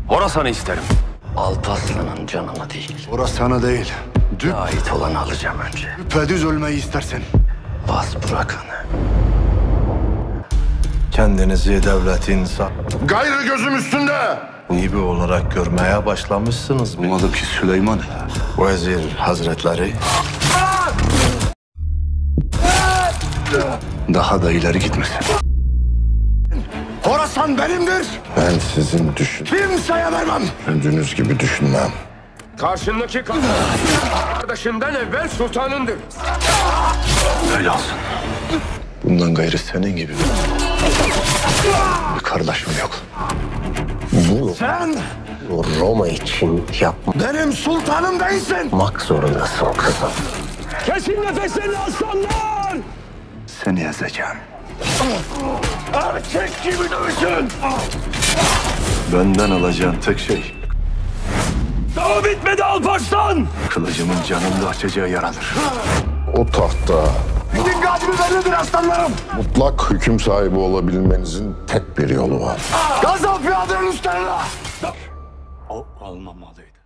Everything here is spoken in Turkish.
Horasan'ı isterim. Alparslan'ın canını değil, Orası sana değil. ait olanı alacağım önce. Düpedüz ölmeyi istersen. Bas Burak'ını. Kendinizi devletin Gayrı gözüm üstünde. sahibi olarak görmeye başlamışsınız. Umadı ki Süleyman. Vezir hazretleri Daha da ileri gitmesin. Horasan benimdir. Ben sizin Kimseye vermem. düşündüğünüz gibi düşünmem. Karşındaki kardeşinden evvel sultanındır. Öyle olsun. Bundan gayrı senin gibi bir kardeşim yok. Bu Sen Roma için benim sultanım değilsin. yapmak zorundasın kızım. Kesin nefeslerini aslanlar! Seni ezeceğim. Erkek gibi dövüşün. Benden alacağın tek şey Daha bitmedi Alparslan! kılıcımın canımda açacağı yaradır. o tahta Gidin kadri bellidir aslanlarım. mutlak hüküm sahibi olabilmenizin tek bir yolu var. Gazapiyadırın üstlerine. O almamalıydı.